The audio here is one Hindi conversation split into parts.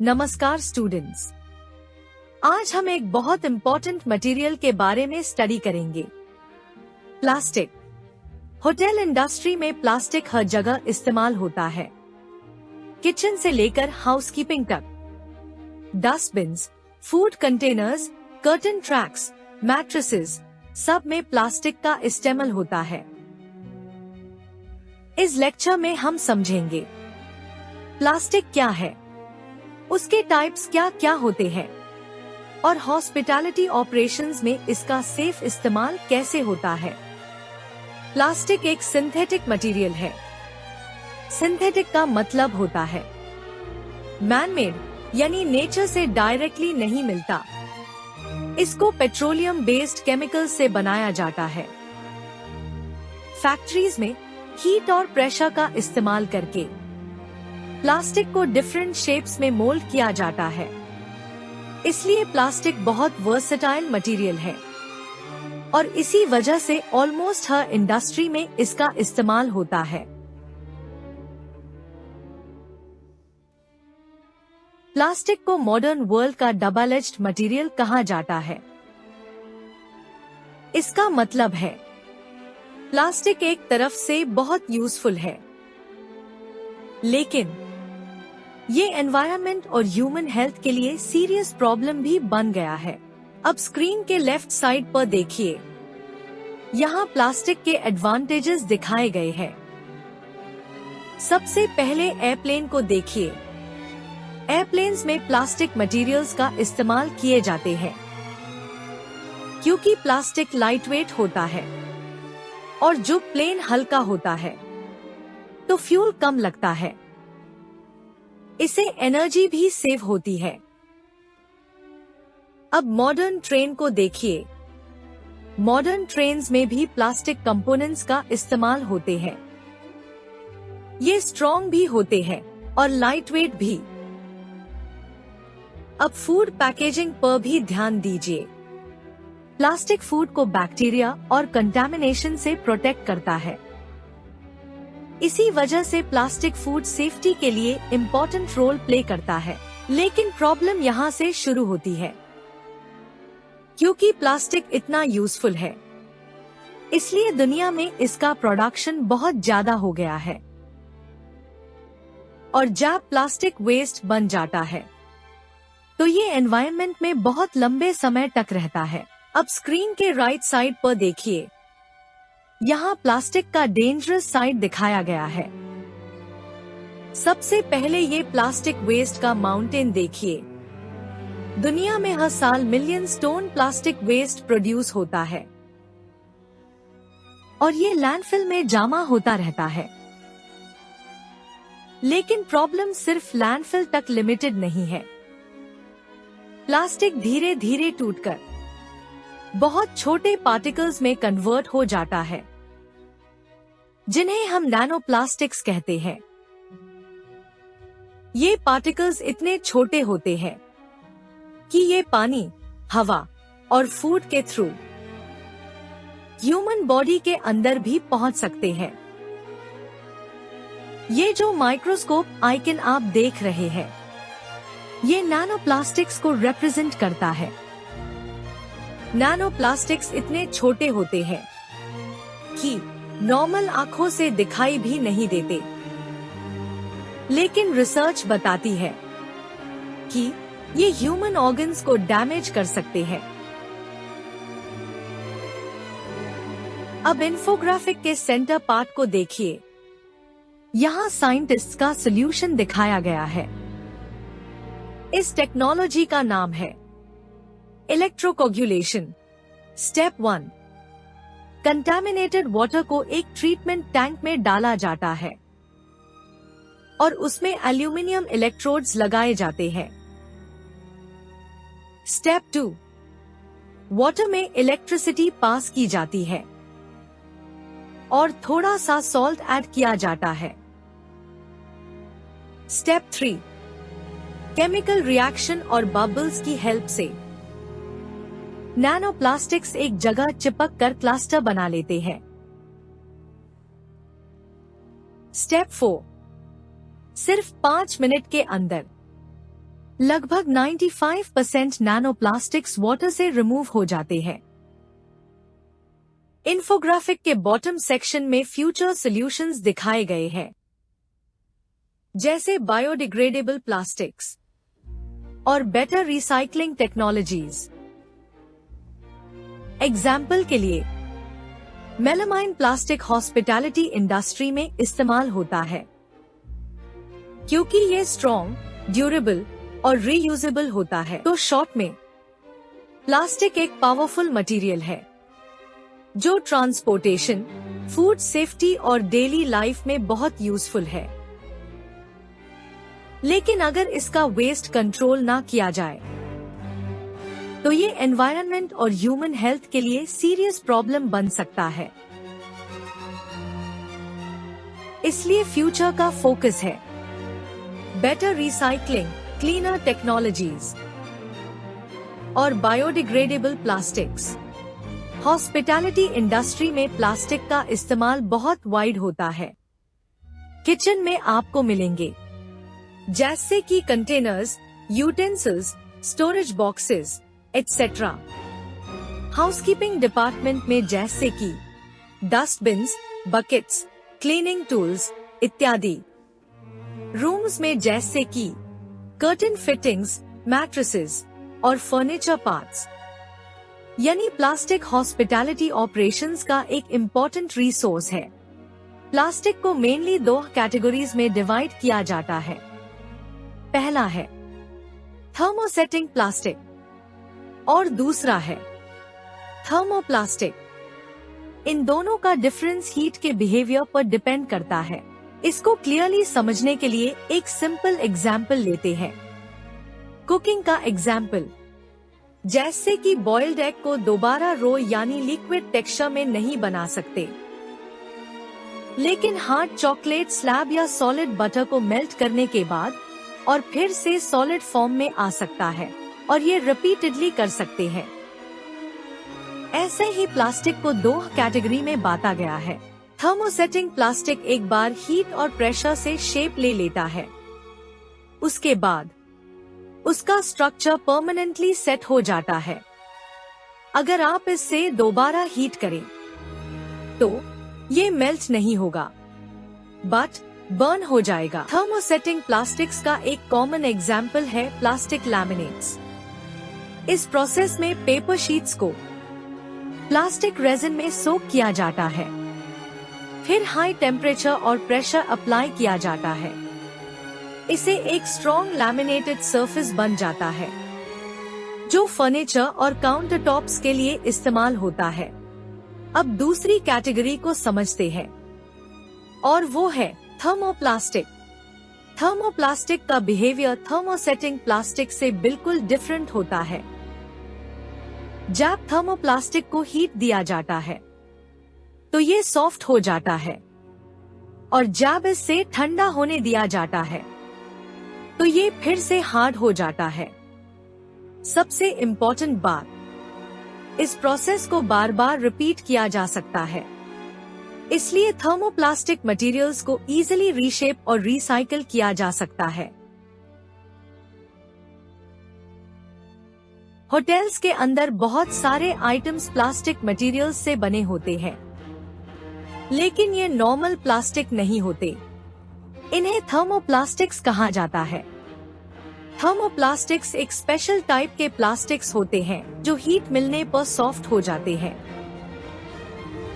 नमस्कार स्टूडेंट्स, आज हम एक बहुत इम्पोर्टेंट मटेरियल के बारे में स्टडी करेंगे। प्लास्टिक। होटल इंडस्ट्री में प्लास्टिक हर जगह इस्तेमाल होता है, किचन से लेकर हाउसकीपिंग तक। Dustbins, food containers, curtain tracks, mattresses, सब में प्लास्टिक का इस्तेमाल होता है। इस लेक्चर में हम समझेंगे प्लास्टिक क्या है, उसके टाइप्स क्या क्या होते हैं और हॉस्पिटैलिटी ऑपरेशंस में इसका सेफ इस्तेमाल कैसे होता है। प्लास्टिक एक सिंथेटिक मटेरियल है। सिंथेटिक का मतलब होता है मैनमेड, यानी नेचर से डायरेक्टली नहीं मिलता। इसको पेट्रोलियम बेस्ड केमिकल्स से बनाया जाता है। फैक्ट्रीज में हीट और प्रेशर का इस्तेमाल करके प्लास्टिक को डिफरेंट शेप्स में मोल्ड किया जाता है। इसलिए प्लास्टिक बहुत वर्सेटाइल मटेरियल है और इसी वजह से ऑलमोस्ट हर इंडस्ट्री में इसका इस्तेमाल होता है। प्लास्टिक को मॉडर्न वर्ल्ड का डबल एज्ड मटेरियल कहा जाता है। इसका मतलब है प्लास्टिक एक तरफ से बहुत यूजफुल है, लेकिन ये एनवायरनमेंट और ह्यूमन हेल्थ के लिए सीरियस प्रॉब्लम भी बन गया है। अब स्क्रीन के लेफ्ट साइड पर देखिए, यहाँ प्लास्टिक के एडवांटेजेस दिखाए गए हैं। सबसे पहले एयरप्लेन को देखिए। एयरप्लेन्स में प्लास्टिक मटेरियल्स का इस्तेमाल किए जाते हैं क्योंकि प्लास्टिक लाइटवेट होता है और जो प्लेन हल्का होता है तो फ्यूल कम लगता है। इससे एनर्जी भी सेव होती है। अब मॉडर्न ट्रेन को देखिए। मॉडर्न ट्रेन्स में भी प्लास्टिक कंपोनेंट्स का इस्तेमाल होते हैं। ये स्ट्रॉन्ग भी होते हैं और लाइटवेट भी। अब फूड पैकेजिंग पर भी ध्यान दीजिए। प्लास्टिक फूड को बैक्टीरिया और कंटामिनेशन से प्रोटेक्ट करता है। इसी वजह से प्लास्टिक फूड सेफ्टी के लिए इम्पोर्टेंट रोल प्ले करता है। लेकिन प्रॉब्लम यहाँ से शुरू होती है, क्योंकि प्लास्टिक इतना यूजफुल है, इसलिए दुनिया में इसका प्रोडक्शन बहुत ज्यादा हो गया है और जब प्लास्टिक वेस्ट बन जाता है तो ये एनवायरनमेंट में बहुत लंबे समय तक रहता है। अब स्क्रीन के राइट साइड पर देखिए, यहाँ प्लास्टिक का डेंजरस साइड दिखाया गया है। सबसे पहले ये प्लास्टिक वेस्ट का माउंटेन देखिए। दुनिया में हर साल million ton plastic waste produce होता है और ये लैंडफिल में जमा होता रहता है। लेकिन प्रॉब्लम सिर्फ लैंडफिल तक लिमिटेड नहीं है। प्लास्टिक धीरे धीरे टूटकर बहुत छोटे पार्टिकल्स में कन्वर्ट हो जाता है, जिन्हें हम नैनो प्लास्टिक्स कहते हैं। ये पार्टिकल्स इतने छोटे होते हैं कि ये पानी, हवा और फूड के थ्रू ह्यूमन बॉडी के अंदर भी पहुंच सकते हैं। ये जो माइक्रोस्कोप आइकन आप देख रहे हैं, ये नैनो प्लास्टिक्स को रिप्रेजेंट करता है। नैनो प्लास्टिक्स इतने छोटे होते हैं कि नॉर्मल आंखों से दिखाई भी नहीं देते, लेकिन रिसर्च बताती है कि ये ह्यूमन ऑर्गन्स को डैमेज कर सकते हैं। अब इन्फोग्राफिक के सेंटर पार्ट को देखिए। यहाँ साइंटिस्ट्स का सॉल्यूशन दिखाया गया है। इस टेक्नोलॉजी का नाम है इलेक्ट्रोकोगुलेशन। स्टेप 1, कंटामिनेटेड वाटर को एक ट्रीटमेंट टैंक में डाला जाता है और उसमें एल्यूमिनियम इलेक्ट्रोड्स लगाए जाते हैं। स्टेप 2, वाटर में इलेक्ट्रिसिटी पास की जाती है और थोड़ा सा सॉल्ट ऐड किया जाता है। स्टेप 3, केमिकल रिएक्शन और बबल्स की हेल्प से नैनो प्लास्टिक्स एक जगह चिपक कर क्लस्टर बना लेते हैं। स्टेप 4, सिर्फ 5 मिनट के अंदर लगभग 95% नैनो प्लास्टिक्स वाटर से रिमूव हो जाते हैं। इन्फोग्राफिक के बॉटम सेक्शन में फ्यूचर सॉल्यूशंस दिखाए गए हैं, जैसे बायोडिग्रेडेबल प्लास्टिक्स और बेटर रिसाइकलिंग टेक्नोलॉजीज। एग्जाम्पल के लिए मेलामाइन प्लास्टिक हॉस्पिटैलिटी इंडस्ट्री में इस्तेमाल होता है, क्योंकि ये स्ट्रॉन्ग, ड्यूरेबल और रीयूजेबल होता है। तो शॉर्ट में, प्लास्टिक एक पावरफुल मटेरियल है जो ट्रांसपोर्टेशन, फूड सेफ्टी और डेली लाइफ में बहुत यूजफुल है। लेकिन अगर इसका वेस्ट कंट्रोल ना किया जाए तो ये एनवायरनमेंट और ह्यूमन हेल्थ के लिए सीरियस प्रॉब्लम बन सकता है। इसलिए फ्यूचर का फोकस है बेटर रिसाइकलिंग, क्लीनर टेक्नोलॉजीज और बायोडिग्रेडेबल प्लास्टिक्स। हॉस्पिटैलिटी इंडस्ट्री में प्लास्टिक का इस्तेमाल बहुत वाइड होता है। किचन में आपको मिलेंगे, जैसे कि containers, utensils, storage boxes, etcetera. Housekeeping department में जैसे कि डस्टबिन्स, बकेट्स, क्लीनिंग टूल्स इत्यादि। रूम्स में जैसे कि कर्टन फिटिंग्स, मैट्रेसेस और फर्नीचर पार्ट्स। यानी प्लास्टिक हॉस्पिटैलिटी ऑपरेशंस का एक इम्पोर्टेंट रिसोर्स है। प्लास्टिक को मेनली 2 कैटेगरीज में डिवाइड किया जाता है। पहला है थर्मोसेटिंग प्लास्टिक और दूसरा है थर्मोप्लास्टिक। इन दोनों का डिफरेंस हीट के बिहेवियर पर डिपेंड करता है। इसको क्लियरली समझने के लिए एक सिंपल एग्जाम्पल लेते हैं। कुकिंग का एग्जाम्पल, जैसे कि बॉइल्ड एग को दोबारा रो यानी लिक्विड टेक्सचर में नहीं बना सकते, लेकिन हार्ड चॉकलेट स्लैब या सॉलिड बटर को मेल्ट करने के बाद और फिर से सॉलिड फॉर्म में आ सकता है, और ये रिपीटेडली कर सकते हैं। ऐसे ही प्लास्टिक को 2 कैटेगरी में बांटा गया है। थर्मोसेटिंग प्लास्टिक एक बार हीट और प्रेशर से शेप ले लेता है, उसके बाद उसका स्ट्रक्चर परमानेंटली सेट हो जाता है। अगर आप इससे दोबारा हीट करें तो ये मेल्ट नहीं होगा, बट बर्न हो जाएगा। थर्मोसेटिंग प्लास्टिक्स का एक कॉमन एग्जाम्पल है प्लास्टिक लैमिनेट्स। इस प्रोसेस में पेपर शीट्स को प्लास्टिक रेजिन में सोक किया जाता है, फिर हाई टेम्परेचर और प्रेशर अप्लाई किया जाता है। इसे एक स्ट्रॉन्ग लैमिनेटेड सरफेस बन जाता है, जो फर्नीचर और काउंटर टॉप्स के लिए इस्तेमाल होता है। अब दूसरी कैटेगरी को समझते हैं, और वो है थर्मोप्लास्टिक। थर्मोप्लास्टिक का बिहेवियर थर्मोसेटिंग प्लास्टिक से बिल्कुल डिफरेंट होता है। जब थर्मोप्लास्टिक को हीट दिया जाता है तो ये सॉफ्ट हो जाता है, और जब इसे ठंडा होने दिया जाता है तो ये फिर से हार्ड हो जाता है। सबसे इम्पोर्टेंट बात, इस प्रोसेस को बार बार रिपीट किया जा सकता है। इसलिए थर्मोप्लास्टिक मटेरियल्स को इजीली रीशेप और रिसाइकल किया जा सकता है। होटल्स के अंदर बहुत सारे आइटम्स प्लास्टिक मटेरियल्स से बने होते हैं, लेकिन ये नॉर्मल प्लास्टिक नहीं होते। इन्हें थर्मोप्लास्टिक्स कहा जाता है। थर्मोप्लास्टिक्स एक स्पेशल टाइप के प्लास्टिक्स होते हैं जो हीट मिलने पर सॉफ्ट हो जाते हैं,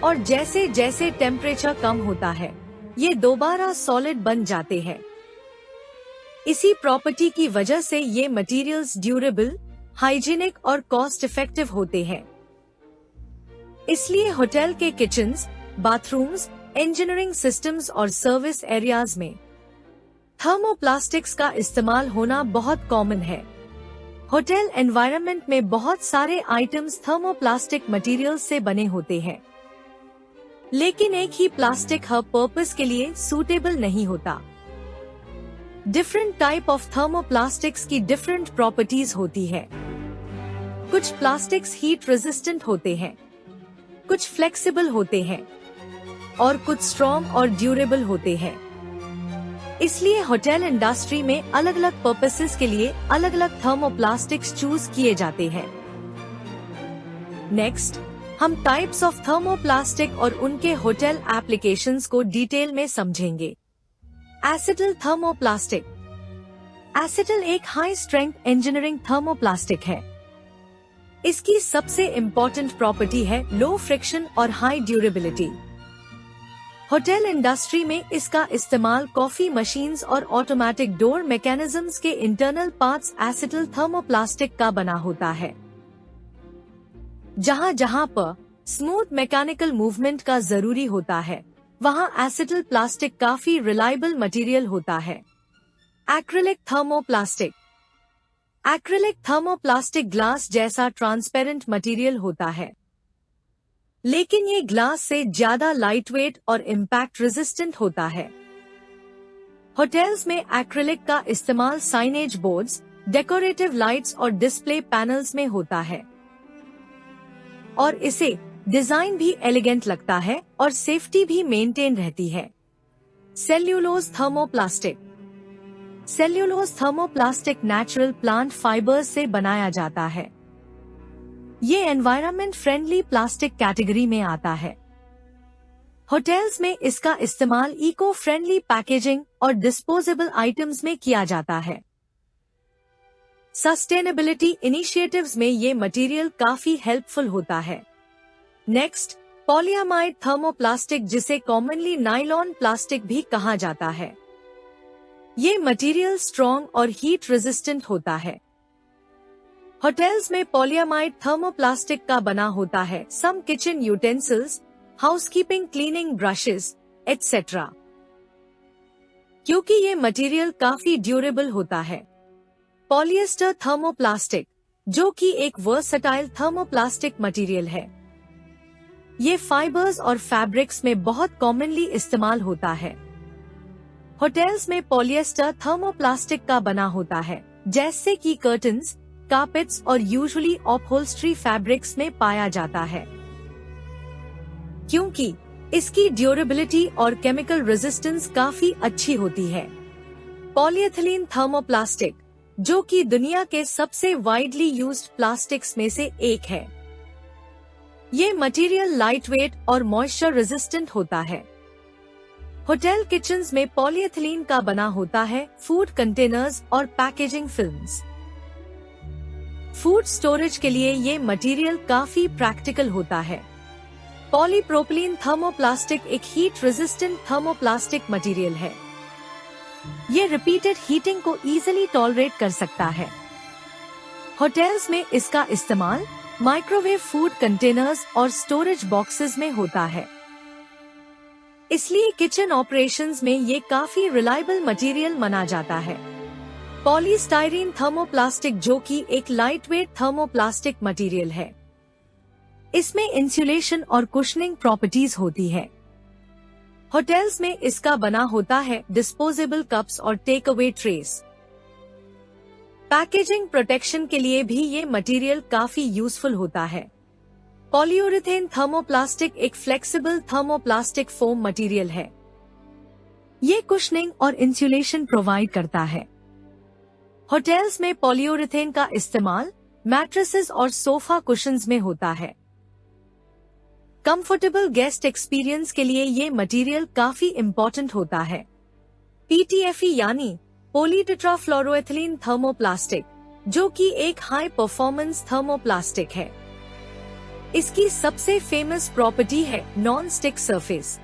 और जैसे जैसे टेम्परेचर कम होता है ये दोबारा सॉलिड बन जाते हैं। इसी प्रॉपर्टी की वजह से ये मटेरियल्स ड्यूरेबल, हाइजीनिक और कॉस्ट इफेक्टिव होते हैं। इसलिए होटल के किचन्स, बाथरूम्स, इंजीनियरिंग सिस्टम्स और सर्विस एरियाज में थर्मोप्लास्टिक्स का इस्तेमाल होना बहुत कॉमन है। होटल एनवायरनमेंट में बहुत सारे आइटम्स थर्मोप्लास्टिक मटेरियल्स से बने होते हैं, लेकिन एक ही प्लास्टिक हर पर्पस के लिए सूटेबल नहीं होता। डिफरेंट टाइप ऑफ थर्मोप्लास्टिक्स की डिफरेंट प्रॉपर्टीज होती है। कुछ प्लास्टिक्स हीट रेजिस्टेंट होते हैं, कुछ फ्लेक्सिबल होते हैं और कुछ स्ट्रॉन्ग और ड्यूरेबल होते हैं। इसलिए होटल इंडस्ट्री में अलग अलग पर्पसेस के लिए अलग अलग थर्मोप्लास्टिक्स चूज किए जाते हैं। नेक्स्ट, हम टाइप्स ऑफ थर्मोप्लास्टिक और उनके होटल एप्लीकेशंस को डिटेल में समझेंगे। Acetal thermoplastic. एसिटल एक हाई स्ट्रेंथ इंजीनियरिंग थर्मोप्लास्टिक है। इसकी सबसे इम्पोर्टेंट प्रॉपर्टी है लो फ्रिक्शन और हाई ड्यूरेबिलिटी। होटल इंडस्ट्री में इसका इस्तेमाल कॉफी मशीन्स और ऑटोमेटिक डोर मैकेनिज्म्स के इंटरनल पार्ट्स एसिटल थर्मोप्लास्टिक का बना होता है। जहां जहां पर स्मूथ मैकेनिकल मूवमेंट का जरूरी होता है, वहां एसिटल प्लास्टिक काफी रिलायबल मटेरियल होता है। Acrylic thermoplastic. Acrylic thermoplastic glass जैसा ट्रांसपेरेंट मटेरियल होता है, लेकिन ये ग्लास से ज्यादा लाइटवेट और इम्पैक्ट रेजिस्टेंट होता है। होटल्स में एक्रिलिक का इस्तेमाल साइनेज बोर्ड्स, डेकोरेटिव लाइट्स और डिस्प्ले पैनल्स में होता है, और इसे डिजाइन भी एलिगेंट लगता है और सेफ्टी भी मेंटेन रहती है। Cellulose thermoplastic. Cellulose thermoplastic natural plant fibres से बनाया जाता है। ये एनवायरनमेंट फ्रेंडली प्लास्टिक कैटेगरी में आता है। होटल्स में इसका इस्तेमाल इको फ्रेंडली पैकेजिंग और डिस्पोजेबल आइटम्स में किया जाता है। सस्टेनेबिलिटी इनिशिएटिव्स में ये मटेरियल काफी हेल्पफुल होता है। नेक्स्ट, पॉलीअमाइड थर्मोप्लास्टिक, जिसे कॉमनली नायलॉन प्लास्टिक भी कहा जाता है। ये मटेरियल स्ट्रॉन्ग और हीट रेजिस्टेंट होता है। होटल्स में पॉलीअमाइड थर्मोप्लास्टिक का बना होता है some kitchen utensils, housekeeping cleaning brushes etcetera, क्योंकि ये मटेरियल काफी ड्यूरेबल होता है। पॉलिएस्टर थर्मोप्लास्टिक, जो कि एक वर्सटाइल थर्मोप्लास्टिक मटेरियल है। ये फाइबर्स और फैब्रिक्स में बहुत कॉमनली इस्तेमाल होता है। होटल्स में पॉलिएस्टर थर्मोप्लास्टिक का बना होता है, जैसे कि कर्टन्स, कार्पेट्स और यूजुअली अपहोल्स्ट्री फैब्रिक्स में पाया जाता है, क्योंकि इसकी ड्यूरेबिलिटी और केमिकल रेजिस्टेंस काफी अच्छी होती है। पॉलीएथिलीन थर्मोप्लास्टिक, जो कि दुनिया के सबसे वाइडली यूज्ड प्लास्टिक्स में से एक है। ये मटेरियल लाइटवेट और मॉइस्चर रेजिस्टेंट होता है। होटल किचन्स में पॉलीएथिलीन का बना होता है फूड कंटेनर्स और पैकेजिंग फिल्म्स। फूड स्टोरेज के लिए ये मटेरियल काफी प्रैक्टिकल होता है। पॉलीप्रोपिलीन थर्मोप्लास्टिक एक हीट रेजिस्टेंट थर्मोप्लास्टिक मटेरियल है। ये रिपीटेड हीटिंग को इजीली टॉलरेट कर सकता है। होटल्स में इसका इस्तेमाल माइक्रोवेव फूड कंटेनर्स और स्टोरेज बॉक्सेस में होता है, इसलिए किचन ऑपरेशंस में ये काफी रिलायबल मटेरियल माना जाता है। पॉलीस्टाइरीन थर्मोप्लास्टिक, जो कि एक लाइटवेट थर्मोप्लास्टिक मटेरियल है, इसमें इंसुलेशन और कुशनिंग प्रॉपर्टीज होती है। होटल्स में इसका बना होता है डिस्पोजेबल कप्स और take away trays. Packaging protection के लिए भी ये मटेरियल काफी यूजफुल होता है। पॉलीयूरेथेन थर्मोप्लास्टिक एक फ्लेक्सिबल थर्मोप्लास्टिक फोम मटेरियल है। ये कुशनिंग और इंसुलेशन प्रोवाइड करता है। होटल्स में पॉलीयूरेथेन का इस्तेमाल मैट्रेसेस और सोफा कुशन्स में होता है। कंफर्टेबल गेस्ट एक्सपीरियंस के लिए ये मटेरियल काफी इम्पोर्टेंट होता है। PTFE यानी पॉलीटेट्राफ्लोरोएथिलीन थर्मोप्लास्टिक, जो कि एक हाई परफॉर्मेंस थर्मोप्लास्टिक है। इसकी सबसे फेमस प्रॉपर्टी है non stick surface.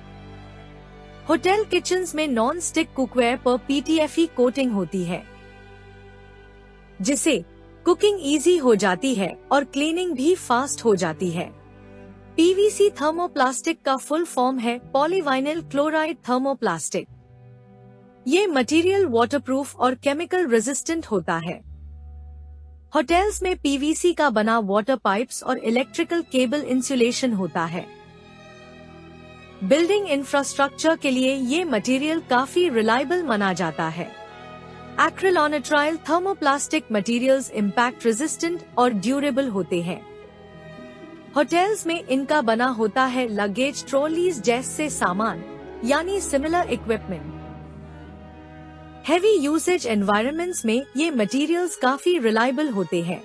Hotel kitchens में नॉन स्टिक कुकवेयर पर PTFE कोटिंग होती है, जिससे कुकिंग इजी हो जाती है और क्लीनिंग भी फास्ट हो जाती है। PVC थर्मोप्लास्टिक का फुल फॉर्म है पॉलीविनाइल क्लोराइड थर्मोप्लास्टिक। ये मटेरियल वाटरप्रूफ और केमिकल रेजिस्टेंट होता है। होटल्स में PVC का बना वाटर पाइप्स और इलेक्ट्रिकल केबल इंसुलेशन होता है। बिल्डिंग इंफ्रास्ट्रक्चर के लिए ये मटेरियल काफी रिलायबल माना जाता है। Acrylonitrile thermoplastic materials impact resistant और ड्यूरेबल होते हैं। होटल्स में इनका बना होता है लगेज ट्रॉलीज जैसे सामान, यानी similar equipment. Heavy usage environments में ये मटेरियल्स काफी रिलायबल होते हैं।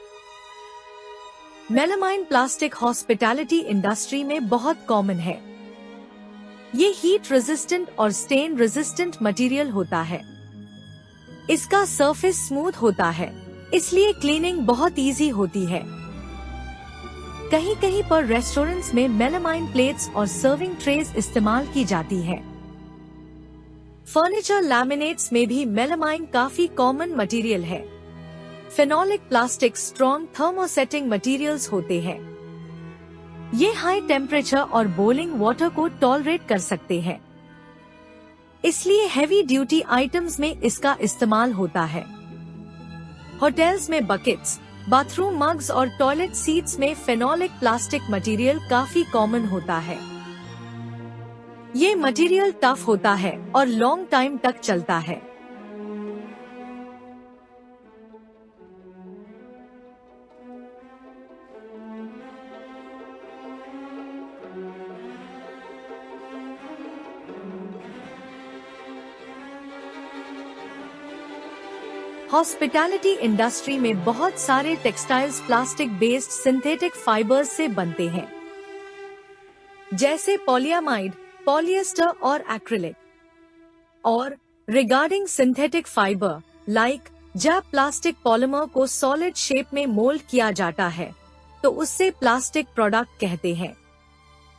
मेलामाइन प्लास्टिक हॉस्पिटैलिटी इंडस्ट्री में बहुत कॉमन है। ये हीट रेजिस्टेंट और स्टेन रेजिस्टेंट मटेरियल होता है। इसका सरफेस स्मूथ होता है, इसलिए क्लीनिंग बहुत इजी होती है। कहीं कहीं पर रेस्टोरेंट्स में मेलामाइन प्लेट्स और सर्विंग ट्रेस इस्तेमाल की जाती है। फर्नीचर लैमिनेट्स में भी मेलामाइन काफी कॉमन मटेरियल है। Phenolic plastic strong thermosetting materials होते हैं। ये हाई टेम्परेचर और बॉइलिंग वाटर को टॉलरेट कर सकते हैं, इसलिए हेवी ड्यूटी आइटम्स में इसका इस्तेमाल होता है। होटल्स में बकेट्स, बाथरूम मग्स और टॉयलेट सीट्स में फेनोलिक प्लास्टिक मटेरियल काफी कॉमन होता है। ये मटेरियल टफ होता है और लॉन्ग टाइम तक चलता है। हॉस्पिटैलिटी इंडस्ट्री में बहुत सारे textiles plastic based synthetic fibres से बनते हैं, जैसे पॉलियामाइड, पॉलिएस्टर और एक्रिलिक। और रिगार्डिंग सिंथेटिक फाइबर लाइक, जब प्लास्टिक पॉलीमर को सॉलिड शेप में मोल्ड किया जाता है तो उससे प्लास्टिक प्रोडक्ट कहते हैं।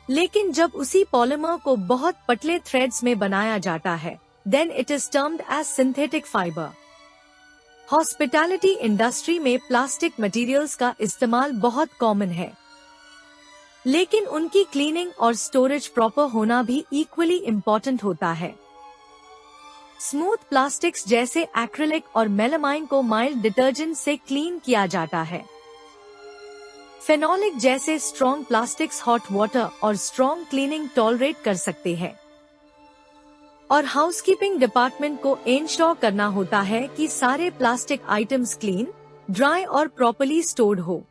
लेकिन जब उसी पॉलीमर को बहुत पतले थ्रेड्स में बनाया जाता है, then it is termed as synthetic fibre. Hospitality industry में प्लास्टिक मटेरियल्स का इस्तेमाल बहुत कॉमन है, लेकिन उनकी क्लीनिंग और स्टोरेज प्रॉपर होना भी इक्वली इम्पोर्टेंट होता है। स्मूथ प्लास्टिक्स जैसे एक्रिलिक और मेलामाइन को माइल्ड डिटर्जेंट से क्लीन किया जाता है। फेनोलिक जैसे स्ट्रॉन्ग प्लास्टिक्स हॉट वाटर और स्ट्रॉन्ग क्लीनिंग टॉलरेट कर सकते हैं। और हाउसकीपिंग डिपार्टमेंट को इंश्योर करना होता है कि सारे प्लास्टिक आइटम्स क्लीन, ड्राई और प्रॉपर्ली स्टोर्ड हो।